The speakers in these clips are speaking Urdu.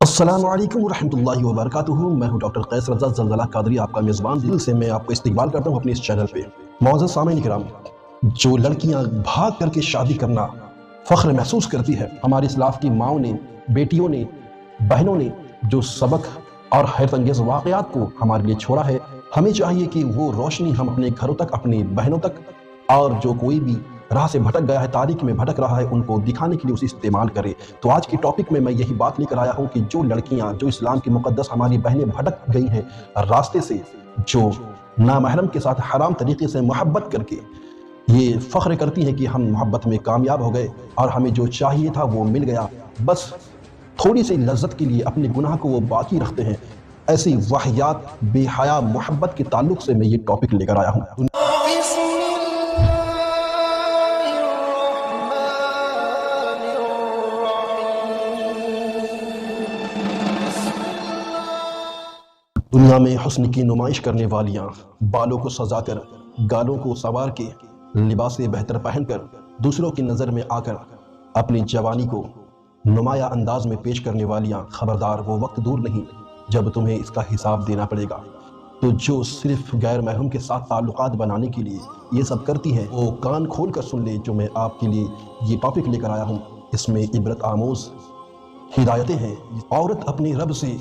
السلام علیکم ورحمۃ اللہ وبرکاتہ۔ میں ہوں ڈاکٹر قیس رضا زلزلہ قادری، آپ کا میزبان۔ دل سے میں آپ کو استقبال کرتا ہوں اپنے اس چینل پہ۔ معزز سامعین کرام، جو لڑکیاں بھاگ کر کے شادی کرنا فخر محسوس کرتی ہے، ہمارے اسلاف کی ماؤں نے، بیٹیوں نے، بہنوں نے جو سبق اور حیرت انگیز واقعات کو ہمارے لیے چھوڑا ہے، ہمیں چاہیے کہ وہ روشنی ہم اپنے گھروں تک، اپنی بہنوں تک، اور جو کوئی بھی راہ سے بھٹک گیا ہے، تاریکی میں بھٹک رہا ہے، ان کو دکھانے کے لیے اسے استعمال کرے۔ تو آج کی ٹاپک میں یہی بات لے کر آیا ہوں کہ جو لڑکیاں، جو اسلام کی مقدس ہماری بہنیں بھٹک گئی ہیں راستے سے، جو نامحرم کے ساتھ حرام طریقے سے محبت کر کے یہ فخر کرتی ہیں کہ ہم محبت میں کامیاب ہو گئے اور ہمیں جو چاہیے تھا وہ مل گیا، بس تھوڑی سی لذت کے لیے اپنے گناہ کو وہ باقی رکھتے ہیں، ایسی واحیات بے حیا محبت کے تعلق سے میں یہ ٹاپک لے کر آیا ہوں۔ دنیا میں حسن کی نمائش کرنے والیاں بالوں کو سجا کر، گالوں کو سنوار کے، لباس بہتر پہن کر، دوسروں کی نظر میں آ کر اپنی جوانی کو نمایاں انداز میں پیش کرنے والیاں، خبردار وہ وقت دور نہیں جب تمہیں اس کا حساب دینا پڑے گا۔ تو جو صرف غیر محرم کے ساتھ تعلقات بنانے کے لیے یہ سب کرتی ہیں، وہ کان کھول کر سن لے جو میں آپ کے لیے یہ ٹاپک لے کر آیا ہوں۔ اس میں عبرت آموز ہدایتیں ہیں۔ عورت اپنے رب سے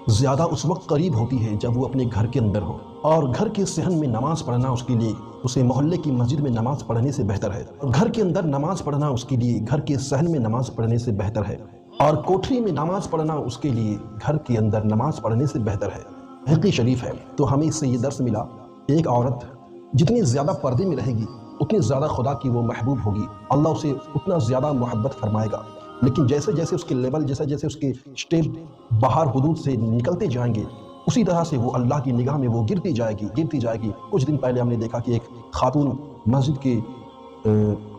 زیادہ اس وقت قریب ہوتی ہے جب وہ اپنے گھر کے اندر ہو، اور گھر کے صحن میں نماز پڑھنا اس کے لیے اسے محلے کی مسجد میں نماز پڑھنے سے بہتر ہے۔ گھر کے اندر نماز پڑھنا اس کے لیے گھر کے صحن میں نماز پڑھنے سے بہتر ہے، اور کوٹھری میں نماز پڑھنا اس کے لیے گھر کے اندر نماز پڑھنے سے بہتر ہے۔ حدیث شریف ہے۔ تو ہمیں اس سے یہ درس ملا، ایک عورت جتنی زیادہ پردے میں رہے گی اتنی زیادہ خدا کی وہ محبوب ہوگی، اللہ اسے اتنا زیادہ محبت فرمائے گا۔ لیکن جیسے جیسے اس کے لیول، جیسے جیسے اس کے سٹیپ باہر حدود سے نکلتے جائیں گے، اسی طرح سے وہ اللہ کی نگاہ میں وہ گرتی جائے گی۔ کچھ دن پہلے ہم نے دیکھا کہ ایک خاتون مسجد کے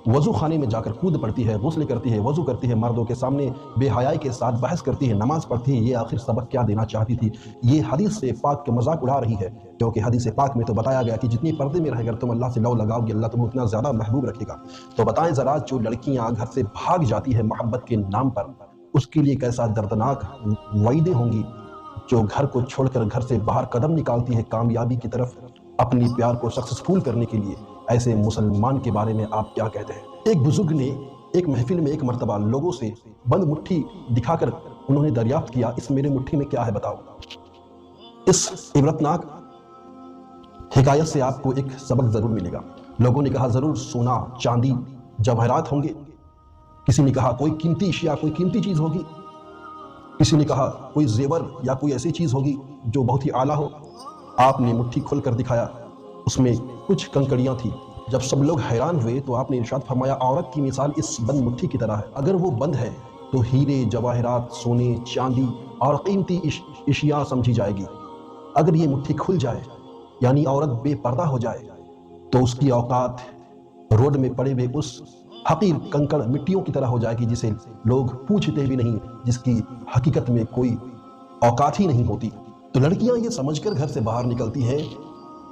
وضو خانے میں جا کر کود پڑتی ہے، غسل کرتی ہے، وضو کرتی ہے، مردوں کے سامنے بے حیائی کے ساتھ بحث کرتی ہے، نماز پڑھتی ہے۔ یہ آخر سبق کیا دینا چاہتی تھی؟ یہ حدیث سے پاک کا مذاق اڑا رہی ہے، کیونکہ حدیث پاک میں تو بتایا گیا کہ جتنی پردے میں رہے گا تم اللہ سے لو لگاؤ گے، اللہ تمہیں اتنا زیادہ محبوب رکھے گا۔ تو بتائیں ذرا، جو لڑکیاں گھر سے بھاگ جاتی ہے محبت کے نام پر، اس کے لیے کیسا دردناک وعیدیں ہوں گی۔ جو گھر کو چھوڑ کر گھر سے باہر قدم نکالتی ہے کامیابی کی طرف، اپنی پیار کو سکسیسفل کرنے کے لیے، ایسے مسلمان کے بارے میں آپ کیا کہتے ہیں؟ ایک بزرگ نے ایک محفل میں ایک مرتبہ لوگوں سے بند مٹھی دکھا کر انہوں نے دریافت کیا، اس میرے مٹھی میں کیا ہے بتاؤ۔ اس عبرتناک حکایت سے آپ کو ایک سبق ضرور ملے گا۔ لوگوں نے کہا ضرور سونا، چاندی، جواہرات ہوں گے۔ کسی نے کہا کوئی قیمتی اشیاء، کوئی قیمتی چیز ہوگی۔ کسی نے کہا کوئی زیور یا کوئی ایسی چیز ہوگی جو بہت ہی اعلیٰ ہو۔ آپ نے مٹھی کھول کر دکھایا، اس میں کچھ کنکڑیاں تھیں۔ جب سب لوگ حیران ہوئے تو آپ نے ارشاد فرمایا، عورت کی مثال اس بند مٹھی کی طرح ہے، اگر وہ بند ہے تو ہیرے، جواہرات، سونے، چاندی اور قیمتی اشیاء سمجھی جائے گی۔ اگر یہ مٹھی کھل جائے، یعنی عورت بے پردہ ہو جائے، تو اس کی اوقات روڈ میں پڑے ہوئے اس حقیر کنکڑ مٹیوں کی طرح ہو جائے گی، جسے لوگ پوچھتے بھی نہیں، جس کی حقیقت میں کوئی اوقات ہی نہیں ہوتی۔ تو لڑکیاں یہ سمجھ کر گھر سے باہر نکلتی ہیں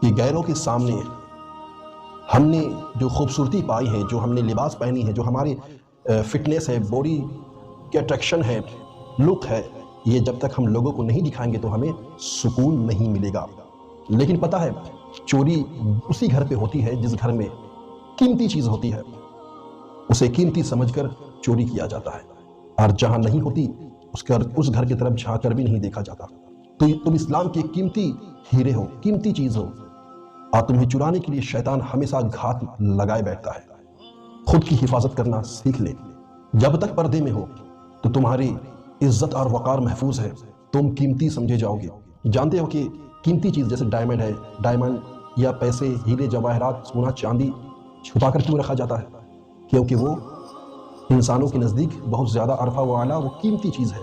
کہ غیروں کے سامنے ہم نے جو خوبصورتی پائی ہے، جو ہم نے لباس پہنی ہے، جو ہماری فٹنس ہے، باڈی کے اٹریکشن ہے، لک ہے، یہ جب تک ہم لوگوں کو نہیں دکھائیں گے تو ہمیں سکون نہیں ملے گا۔ لیکن پتہ ہے، چوری اسی گھر پہ ہوتی ہے جس گھر میں قیمتی چیز ہوتی ہے، اسے قیمتی سمجھ کر چوری کیا جاتا ہے، اور جہاں نہیں ہوتی اس گھر کی طرف جھانک کر بھی نہیں دیکھا جاتا۔ تو تم اسلام کے قیمتی ہیرے ہو، قیمتی چیز ہو، اور تمہیں چرانے کے لیے شیطان ہمیشہ گھات لگائے بیٹھتا ہے۔ خود کی حفاظت کرنا سیکھ لے۔ جب تک پردے میں ہو تو تمہاری عزت اور وقار محفوظ ہے، تم قیمتی سمجھے جاؤ گے۔ جانتے ہو کہ قیمتی چیز جیسے ڈائمنڈ ہے، ڈائمنڈ یا پیسے، ہیرے، جواہرات، سونا، چاندی چھپا کر کیوں رکھا جاتا ہے؟ کیونکہ وہ انسانوں کے نزدیک بہت زیادہ عرفہ و اعلیٰ، وہ قیمتی چیز ہے،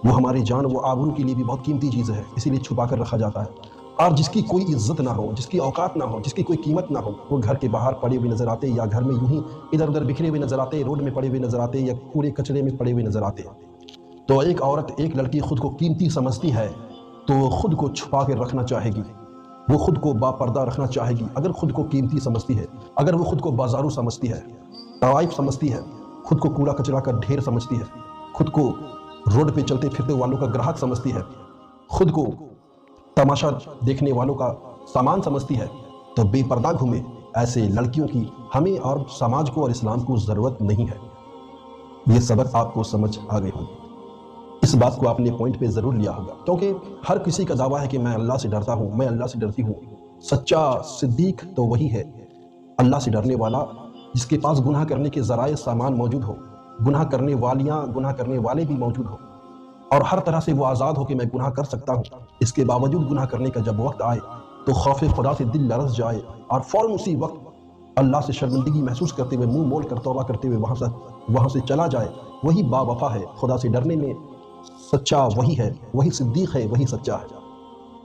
وہ ہماری جان و آبرو کے لیے بھی بہت قیمتی چیز ہے، اسی لیے چھپا کر رکھا جاتا ہے۔ اور جس کی کوئی عزت نہ ہو، جس کی اوقات نہ ہو، جس کی کوئی قیمت نہ ہو، وہ گھر کے باہر پڑے ہوئے نظر آتے، یا گھر میں یوں ہی ادھر ادھر بکھرے ہوئے نظر آتے، روڈ میں پڑے ہوئے نظر آتے، یا کوڑے کچرے میں پڑے ہوئے نظر آتے۔ تو ایک عورت، ایک لڑکی خود کو قیمتی سمجھتی ہے تو وہ خود کو چھپا کے رکھنا چاہے گی، وہ خود کو با پردہ رکھنا چاہے گی۔ اگر خود کو قیمتی سمجھتی ہے، اگر وہ خود کو بازارو سمجھتی ہے، طوائف سمجھتی ہے، خود کو کوڑا کچرا کا ڈھیر سمجھتی ہے، خود کو روڈ پہ چلتے پھرتے والوں کا گراہک سمجھتی ہے، خود کو تماشا دیکھنے والوں کا سامان سمجھتی ہے، تو بے پردہ گھومے ایسے لڑکیوں کی ہمیں اور سماج کو اور اسلام کو ضرورت نہیں ہے۔ یہ سبق آپ کو سمجھ آ گئے ہوگی، اس بات کو آپ نے پوائنٹ پہ ضرور لیا ہوگا، کیونکہ ہر کسی کا دعویٰ ہے کہ میں اللہ سے ڈرتا ہوں، میں اللہ سے ڈرتی ہوں۔ سچا صدیق تو وہی ہے، اللہ سے ڈرنے والا جس کے پاس گناہ کرنے کے ذرائع سامان موجود ہو، گناہ کرنے والیاں گناہ کرنے والے بھی موجود ہو، اور ہر طرح سے وہ آزاد ہو کہ میں گناہ کر سکتا ہوں، اس کے باوجود گناہ کرنے کا جب وقت آئے تو خوف خدا سے دل لرز جائے اور فوراً اسی وقت اللہ سے شرمندگی محسوس کرتے ہوئے منہ مول کر توبہ کرتے ہوئے وہاں سے چلا جائے، وہی با وفا ہے۔ خدا سے ڈرنے میں سچا وہی ہے، وہی صدیق ہے، وہی سچا ہے۔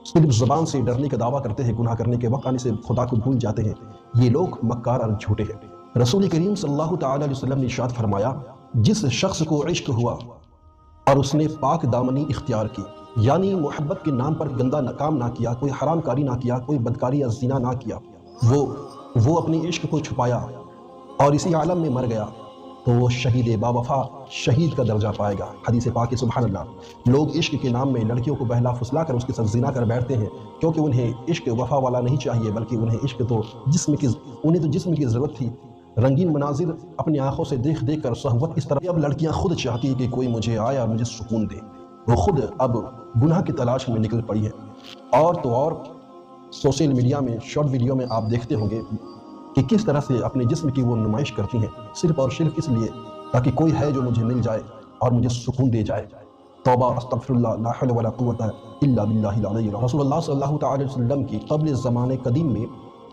صرف زبان سے ڈرنے کا دعویٰ کرتے ہیں، گناہ کرنے کے وقت آنے سے خدا کو بھول جاتے ہیں، یہ لوگ مکار اور جھوٹے ہیں۔ رسول کریم صلی اللہ تعالی علیہ وسلم نے ارشاد فرمایا، جس شخص کو عشق ہوا اور اس نے پاک دامنی اختیار کی، یعنی محبت کے نام پر گندا کام نہ کیا، کوئی حرام کاری نہ کیا، کوئی بدکاری یا زنا نہ کیا، وہ اپنے عشق کو چھپایا اور اسی عالم میں مر گیا، تو وہ شہید با وفا شہید کا درجہ پائے گا۔ حدیث پاک ہے۔ سبحان اللہ، لوگ عشق کے نام میں لڑکیوں کو بہلا پھسلا کر اس کے ساتھ زنا کر بیٹھتے ہیں، کیونکہ انہیں عشق وفا والا نہیں چاہیے، بلکہ انہیں عشق تو جسم کی ضرورت تھی۔ رنگین مناظر اپنی آنکھوں سے دیکھ کر شہوت اس طرح، اب لڑکیاں خود چاہتی ہیں کہ کوئی مجھے آئے اور مجھے سکون دے، وہ خود اب گناہ کی تلاش میں نکل پڑی ہے۔ اور تو اور سوشل میڈیا میں شارٹ ویڈیو میں آپ دیکھتے ہوں گے کہ کس طرح سے اپنے جسم کی وہ نمائش کرتی ہیں، صرف اور صرف اس لیے تاکہ کوئی ہے جو مجھے مل جائے اور مجھے سکون دے جائے۔ توبہ، استغفر اللہ، لا حول ولا قوت الا باللہ العلی العظیم۔ رسول اللہ صلی اللہ تعالی علیہ وسلم کی قبل زمانے قدیم میں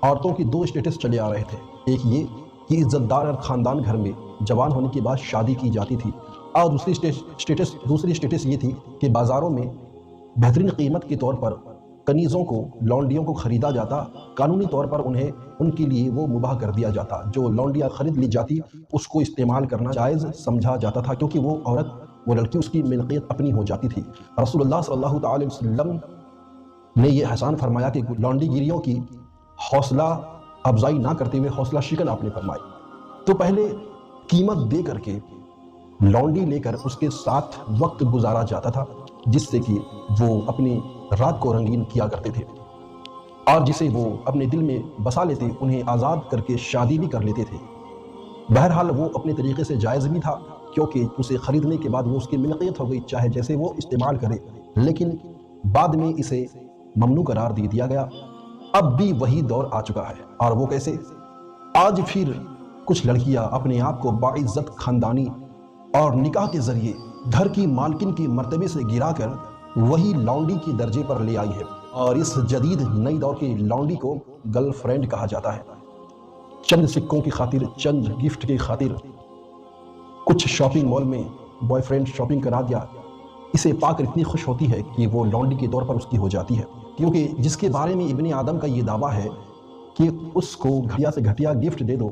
عورتوں کی دو اسٹیٹس چلے آ رہے تھے، ایک یہ کہ عزت دار اور خاندان گھر میں جوان ہونے کے بعد شادی کی جاتی تھی، اور دوسری اسٹیٹس یہ تھی کہ بازاروں میں بہترین قیمت کے طور پر کنیزوں کو، لونڈیوں کو خریدا جاتا، قانونی طور پر ان کے لیے وہ مباح کر دیا جاتا، جو لونڈیاں خرید لی جاتی اس کو استعمال کرنا جائز سمجھا جاتا تھا، کیونکہ وہ لڑکی اس کی ملکیت اپنی ہو جاتی تھی۔ رسول اللہ صلی اللہ تعالی وسلم نے یہ احسان فرمایا کہ لونڈی گیریوں کی حوصلہ افزائی نہ کرتے ہوئے حوصلہ شکن آپ نے فرمائی، تو پہلے قیمت دے کر کے لونڈی لے کر اس کے ساتھ وقت گزارا جاتا تھا، جس سے کہ وہ اپنی رات کو رنگین کیا کرتے تھے، اور جسے وہ اپنے دل میں بسا لیتے، انہیں آزاد کر کے شادی بھی کر لیتے تھے۔ بہرحال وہ اپنے طریقے سے جائز بھی تھا، کیونکہ اسے خریدنے کے بعد وہ اس کی ملکیت ہو گئی، چاہے جیسے وہ استعمال کرے، لیکن بعد میں اسے ممنوع قرار دے دیا گیا۔ اب بھی وہی دور آ چکا ہے، اور وہ کیسے؟ آج پھر کچھ لڑکیاں اپنے آپ کو باعزت خاندانی اور نکاح کے ذریعے گھر کی مالکن کی مرتبے سے گرا کر وہی لونڈی کی درجے پر لے آئی ہے، اور اس جدید نئی دور کی لونڈی کو گرل فرینڈ کہا جاتا ہے۔ چند سکوں کی خاطر، چند گفٹ کی خاطر کچھ شاپنگ مال میں بوائے فرینڈ شاپنگ کرا دیا، اسے پا کر اتنی خوش ہوتی ہے کہ وہ لونڈی کے طور پر اس کی ہو جاتی ہے، کیونکہ جس کے بارے میں ابن آدم کا یہ دعویٰ ہے کہ اس کو گھٹیا سے گھٹیا گفٹ دے دو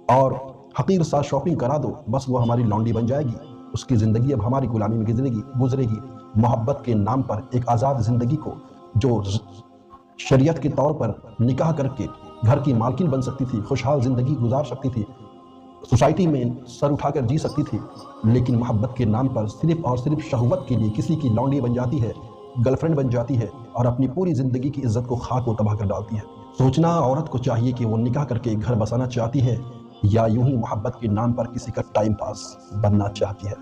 اور حقیر سا شاپنگ کرا دو، بس وہ ہماری لونڈی بن جائے گی، اس کی زندگی اب ہماری غلامی میں گزرے گی۔ محبت کے نام پر ایک آزاد زندگی کو جو شریعت کے طور پر نکاح کر کے گھر کی مالکن بن سکتی تھی، خوشحال زندگی گزار سکتی تھی، سوسائٹی میں سر اٹھا کر جی سکتی تھی، لیکن محبت کے نام پر صرف اور صرف شہوت کے لیے کسی کی لونڈی بن جاتی ہے، گرل فرینڈ بن جاتی ہے، اور اپنی پوری زندگی کی عزت کو خاک و تباہ کر ڈالتی ہے۔ سوچنا عورت کو چاہیے کہ وہ نکاح کر کے گھر بسانا چاہتی ہے یا یوں ہی محبت کے نام پر کسی کا ٹائم پاس بننا چاہتی ہے۔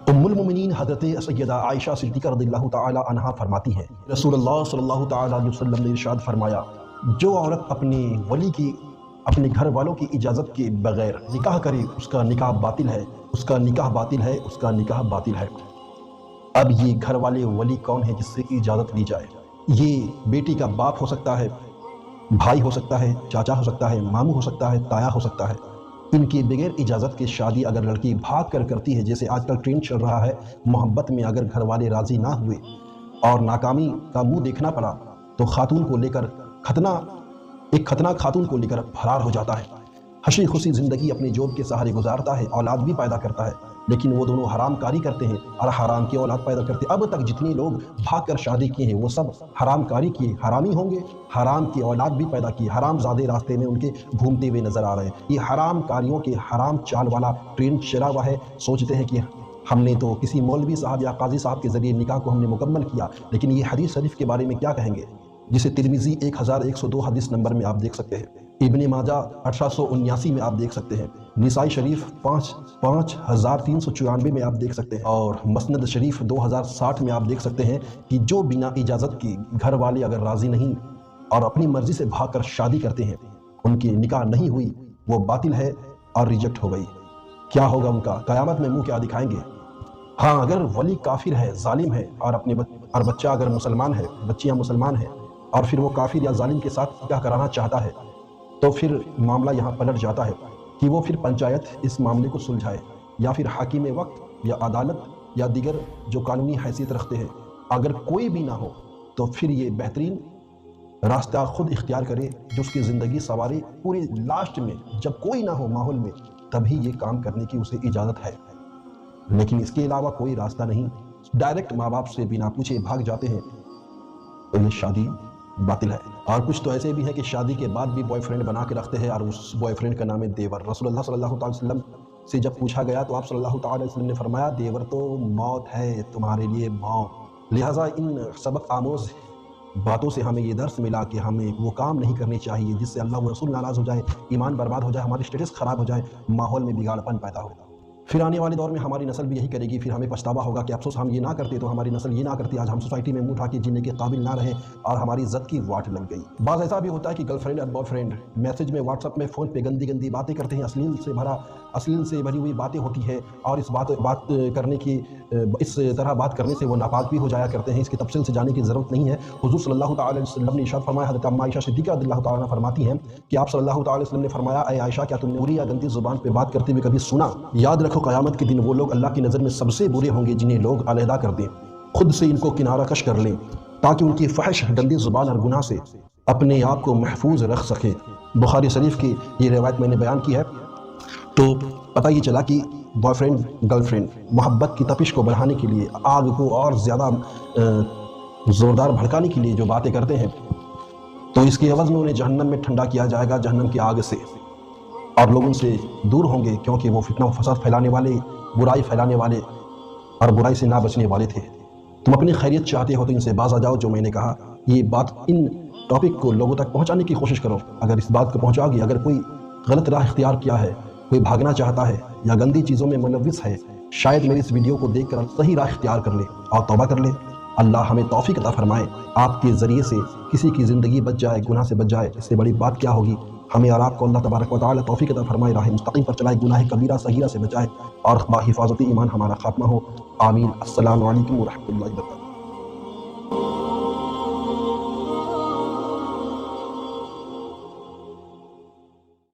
ام المومنین حضرت سیدہ عائشہ صدیقہ رضی اللہ تعالی عنہا فرماتی ہیں، رسول اللہ صلی اللہ تعالی علیہ وسلم نے ارشاد فرمایا، جو عورت اپنے ولی کی، اپنے گھر والوں کی اجازت کے بغیر نکاح کرے، اس کا نکاح باطل ہے، اس کا نکاح باطل ہے، اس کا نکاح باطل ہے۔ اب یہ گھر والے ولی کون ہے جس سے اجازت لی جائے؟ یہ بیٹی کا باپ ہو سکتا ہے، بھائی ہو سکتا ہے، چاچا ہو سکتا ہے، ماموں ہو سکتا ہے، تایا ہو سکتا ہے۔ ان کے بغیر اجازت کے شادی اگر لڑکی بھاگ کر کرتی ہے، جیسے آج کل ٹرینڈ چل رہا ہے، محبت میں اگر گھر والے راضی نہ ہوئے اور ناکامی کا منہ دیکھنا پڑا، تو خاتون کو لے کر ایک ختنہ خاتون کو لے کر فرار ہو جاتا ہے، ہنسی خوشی زندگی اپنے جوب کے سہارے گزارتا ہے، اولاد بھی پیدا کرتا ہے، لیکن وہ دونوں حرام کاری کرتے ہیں اور حرام کی اولاد پیدا کرتے ہیں۔ اب تک جتنے لوگ بھاگ کر شادی کیے ہیں وہ سب حرام کاری کیے، حرامی ہوں گے، حرام کی اولاد بھی پیدا کی، حرام زادے راستے میں ان کے گھومتے ہوئے نظر آ رہے ہیں۔ یہ حرام کاریوں کے حرام چال والا ٹرینڈ چلا ہوا ہے، سوچتے ہیں کہ ہم نے تو کسی مولوی صاحب یا قاضی صاحب کے ذریعے نکاح کو ہم نے مکمل کیا، لیکن یہ حدیث شریف کے بارے میں کیا کہیں گے، جسے ترمذی 1102 حدیث نمبر میں آپ دیکھ سکتے ہیں، ابن ماجہ 1879 میں آپ دیکھ سکتے ہیں، نسائی شریف 5394 میں آپ دیکھ سکتے ہیں، اور مسند شریف 2060 میں آپ دیکھ سکتے ہیں کہ جو بنا اجازت کی گھر والے اگر راضی نہیں اور اپنی مرضی سے بھاگ کر شادی کرتے ہیں، ان کی نکاح نہیں ہوئی، وہ باطل ہے اور ریجیکٹ ہو گئی۔ کیا ہوگا ان کا؟ قیامت میں منہ کیا دکھائیں گے؟ ہاں، اگر ولی کافر ہے، ظالم ہے، اور بچہ اگر مسلمان ہے، بچیاں مسلمان ہیں، اور پھر وہ کافر یا ظالم کے ساتھ نکاح کرانا چاہتا ہے، تو پھر معاملہ یہاں پلٹ جاتا ہے کہ وہ پھر پنچایت اس معاملے کو سلجھائے، یا پھر حاکم وقت یا عدالت یا دیگر جو قانونی حیثیت رکھتے ہیں۔ اگر کوئی بھی نہ ہو تو پھر یہ بہترین راستہ خود اختیار کرے جو اس کی زندگی سنوارے۔ پوری لاسٹ میں جب کوئی نہ ہو ماحول میں، تبھی یہ کام کرنے کی اسے اجازت ہے، لیکن اس کے علاوہ کوئی راستہ نہیں۔ ڈائریکٹ ماں باپ سے بنا پوچھے بھاگ جاتے ہیں تو یہ شادی باطل ہے۔ اور کچھ تو ایسے بھی ہیں کہ شادی کے بعد بھی بوائے فرینڈ بنا کے رکھتے ہیں، اور اس بوائے فرینڈ کا نام ہے دیور۔ رسول اللہ صلی اللہ تعالی وسلم سے جب پوچھا گیا تو آپ صلی اللہ تعالی وسلم نے فرمایا، دیور تو موت ہے تمہارے لیے، موت۔ لہٰذا ان سبق آموز باتوں سے ہمیں یہ درس ملا کہ ہمیں وہ کام نہیں کرنے چاہیے جس سے اللہ و رسول ناراض ہو جائے، ایمان برباد ہو جائے، ہماری اسٹیٹس خراب ہو جائے، ماحول میں بگاڑپن پیدا ہو۔ پھر آنے والے دور میں ہماری نسل بھی یہی کرے گی، پھر ہمیں پچھتاوا ہوگا کہ افسوس ہم یہ نہ کرتے تو ہماری نسل یہ نہ کرتی، آج ہم سوسائٹی میں منہ اٹھا کے جینے کے قابل نہ رہے اور ہماری عزت کی واٹ لگ گئی۔ بعض ایسا بھی ہوتا ہے کہ گرل فرینڈ اور بوائے فرینڈ میسج میں، واٹس ایپ میں، فون پہ گندی باتیں کرتے ہیں، اصلیل سے بھری ہوئی باتیں ہوتی ہے، اور اس طرح بات کرنے سے وہ ناپاک بھی ہو جایا کرتے ہیں۔ اس کے تفصیل سے جانے کی ضرورت نہیں ہے۔ حضور صلی اللہ تعالی وسلم نے ارشاد فرمایا، حضرت اما عائشہ صدیقہ رضی اللہ تعالیٰ عنہ فرماتی ہیں کہ آپ صلی اللہ تعالی وسلم نے فرمایا، اے عائشہ، کیا تم نے بری یا گندی زبان پہ بات کرتے ہوئے کبھی سنا؟ یاد رکھو قیامت کے دن وہ لوگ اللہ کی نظر میں سب سے برے ہوں گے جنہیں لوگ علیحدہ کر دیں، خود سے ان کو کنارہ کش کر لیں، تاکہ ان کی فحش گندی زبان اور گناہ سے اپنے آپ کو محفوظ رکھ سکیں۔ بخاری شریف کی یہ روایت میں نے بیان کی ہے۔ تو پتہ یہ چلا کہ بوائے فرینڈ گرل فرینڈ محبت کی تپش کو بڑھانے کے لیے، آگ کو اور زیادہ زوردار بھڑکانے کے لیے جو باتیں کرتے ہیں، تو اس کے عوض میں انہیں جہنم میں ٹھنڈا کیا جائے گا، جہنم کی آگ سے، اور لوگ ان سے دور ہوں گے، کیونکہ وہ فتنہ و فساد پھیلانے والے، برائی پھیلانے والے اور برائی سے نہ بچنے والے تھے۔ تم اپنی خیریت چاہتے ہو تو ان سے باز آ جاؤ۔ جو میں نے کہا، یہ بات، ان ٹاپک کو لوگوں تک پہنچانے کی کوشش کرو۔ اگر اس بات کو پہنچاؤ گی، اگر کوئی غلط راہ اختیار کیا ہے، کوئی بھاگنا چاہتا ہے یا گندی چیزوں میں ملوث ہے، شاید میری اس ویڈیو کو دیکھ کر صحیح راہ اختیار کر لے اور توبہ کر لے۔ اللہ ہمیں توفیق عطا فرمائے، آپ کے ذریعے سے کسی کی زندگی بچ جائے، گناہ سے بچ جائے، اس سے بڑی بات کیا ہوگی۔ ہمیں اور آپ کو اللہ تبارک و تعالی توفیق عطا فرمائے، راہ مستقیم پر چلائے، گناہ کبیرہ صغیرہ سے بچائے، اور با حفاظت ایمان ہمارا خاتمہ ہو۔ آمین۔ السلام علیکم ورحمۃ اللہ وبرکاتہ۔